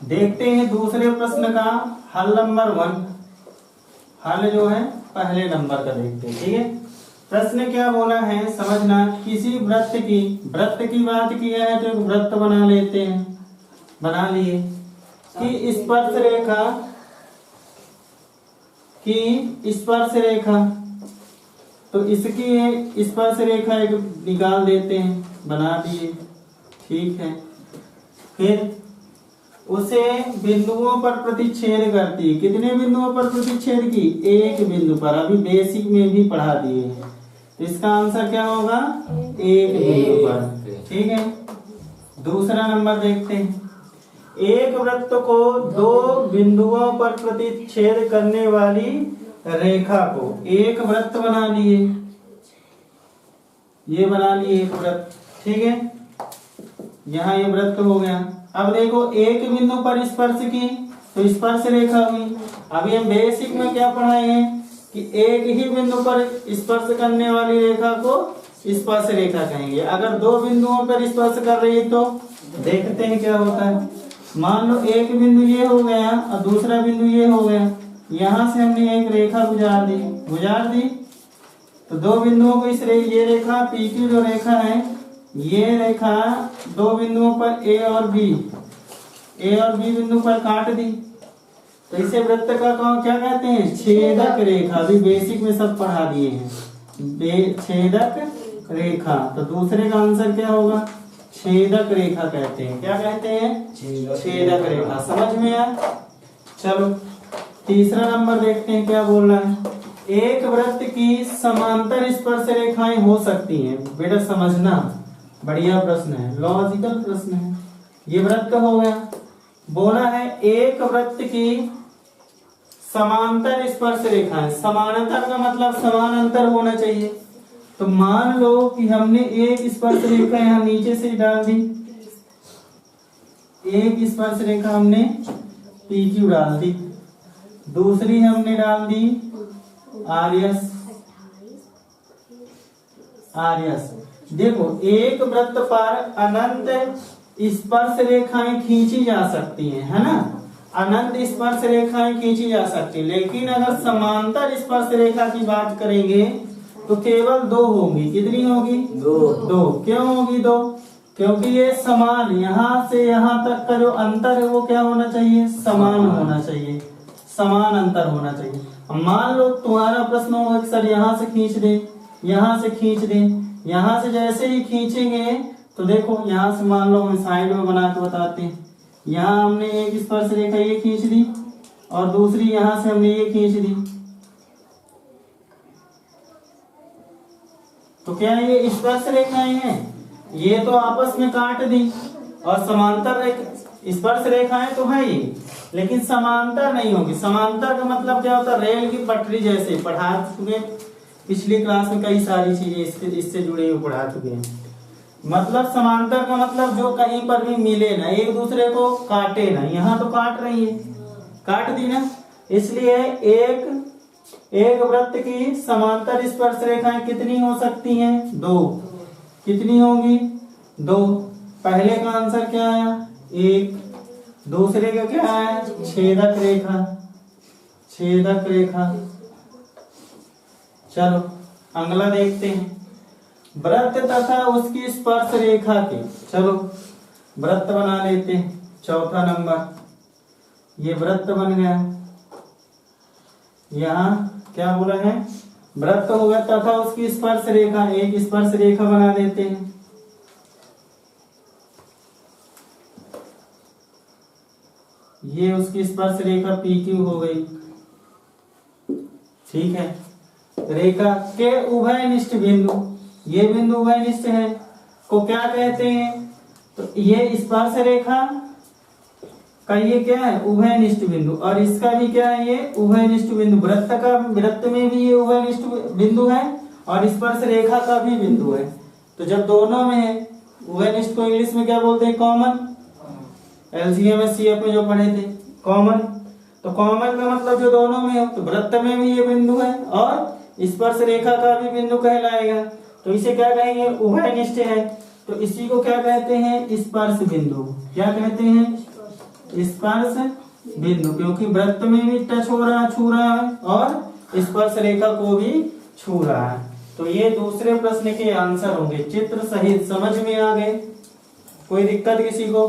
देखते हैं दूसरे प्रश्न का हल नंबर 1। हल जो है पहले नंबर का देखते हैं। ठीक है, प्रश्न क्या बोला है समझना। किसी वृत्त की बात की है तो एक वृत्त बना लेते हैं। बना लिए कि स्पर्श रेखा तो इसकी स्पर्श रेखा एक निकाल देते हैं। बना दिए, ठीक है। फिर उसे बिंदुओं पर प्रतिच्छेद करती है। कितने बिंदुओं पर प्रतिच्छेद की? एक बिंदु पर। अभी बेसिक में भी पढ़ा दिए हैं। तो इसका आंसर क्या होगा? एक बिंदु पर। ठीक है, दूसरा नंबर देखते हैं। एक वृत्त को दो बिंदुओं पर प्रतिच्छेद करने वाली रेखा को एक वृत्त बना लिए। ये बना लिए एक वृत्त। ठीक है, यहाँ ये वृत्त हो गया। अब देखो एक बिंदु पर स्पर्श की तो स्पर्श रेखा हुई। अभी हम बेसिक में क्या पढ़ाए हैं कि एक ही बिंदु पर स्पर्श करने वाली रेखा को स्पर्श रेखा कहेंगे। अगर दो बिंदुओं पर स्पर्श कर रही है तो देखते हैं क्या होता है। मान लो एक बिंदु ये हो गया और दूसरा बिंदु ये हो गया। यहाँ से हमने एक रेखा गुजार दी तो दो बिंदुओं को ये रेखा PQ जो रेखा है, ये रेखा दो बिंदुओं पर ए और बी बिंदु पर काट दी। तो इसे वृत्त का क्या कहते हैं? छेदक रेखा। अभी बेसिक में सब पढ़ा दिए हैं। छेदक रेखा। तो दूसरे का आंसर क्या होगा? छेदक रेखा कहते हैं। क्या कहते हैं? छेदक रेखा। समझ में आया? चलो तीसरा नंबर देखते हैं क्या बोल रहा है। एक वृत्त की समांतर स्पर्श रेखाएं हो सकती हैं। बेटा समझना, बढ़िया प्रश्न है, लॉजिकल प्रश्न है। ये वृत्त हो गया। बोला है एक वृत्त की समांतर स्पर्श रेखाएं। समानांतर का मतलब समान अंतर होना चाहिए। तो मान लो कि हमने एक स्पर्श रेखा यहाँ नीचे से डाल दी। एक स्पर्श रेखा हमने PQ डाल दी, दूसरी हमने डाल दी RS। देखो एक वृत्त पर अनंत स्पर्श रेखाएं खींची जा सकती हैं, है ना। अनंत स्पर्श रेखाएं खींची जा सकती है। लेकिन अगर समांतर स्पर्श रेखा की बात करेंगे तो केवल दो होंगी। कितनी होगी? दो। क्यों होगी दो? क्योंकि ये समान, यहाँ से यहाँ तक का जो अंतर है वो क्या होना चाहिए? समान होना चाहिए। समान अंतर होना चाहिए। अब मान लो तुम्हारा प्रश्न होगा कि सर यहाँ से खींच दे, यहाँ से खींच दे। यहाँ से जैसे ही खींचेंगे तो देखो यहाँ से मान लो हम साइड में बना के बताते हैं। यहाँ हमने एक स्पर्श रेखा ये खींच दी और दूसरी यहाँ से हमने ये खींच दी। तो क्या ये स्पर्श रेखाएं हैं? ये तो आपस में काट दी। और समांतर स्पर्श रेखाएं तो है ही, लेकिन समांतर नहीं होगी। समांतर का मतलब क्या होता है? रेल की पटरी जैसे पढ़ा चुके पिछली क्लास में, कई सारी चीजें इससे जुड़े हुए पढ़ा चुके हैं। मतलब समांतर का मतलब जो कहीं पर भी मिले ना, एक दूसरे को काटे ना। यहाँ तो काट रही है, काट दी ना। इसलिए एक वृत्त की समांतर स्पर्श रेखाएं कितनी हो सकती हैं? दो। कितनी होगी? दो। पहले का आंसर क्या आया? एक। दूसरे का क्या आया? छेदक रेखा। छेदक रेखा। चलो अगला देखते हैं। वृत्त तथा उसकी स्पर्श रेखा के, चलो वृत्त बना लेते हैं। चौथा नंबर, ये वृत्त बन गया। यहाँ क्या बोला है? वृत्त होगा तथा उसकी स्पर्श रेखा। एक स्पर्श रेखा बना देते हैं। ये उसकी स्पर्श रेखा PQ हो गई। ठीक है, रेखा के उभयनिष्ठ बिंदु, ये बिंदु उभयनिष्ठ है, को क्या कहते हैं? तो ये स्पर्श रेखा का ये क्या है? उभयनिष्ठ बिंदु। और इसका भी क्या है? ये उभयनिष्ठ बिंदु। वृत्त में भी ये उभयनिष्ठ बिंदु है और स्पर्श रेखा का भी बिंदु है। तो जब दोनों में है, उभयनिष्ठ को इंग्लिश में क्या बोलते हैं? कॉमन। LCM SCF में जो पढ़े थे, कॉमन। तो कॉमन का मतलब जो दोनों में हो। तो वृत्त में भी ये बिंदु है और स्पर्श रेखा का भी बिंदु कहलाएगा। तो इसे क्या कहेंगे? उभयनिष्ठ है। तो इसी को क्या कहते हैं? स्पर्श बिंदु। क्या कहते हैं? स्पर्श बिंदु, क्योंकि वृत्त में भी टच हो रहा छू रहा है और स्पर्श रेखा को भी छू रहा है। तो ये दूसरे प्रश्न के आंसर होंगे। चित्र सहित समझ में आ गए? कोई दिक्कत किसी को?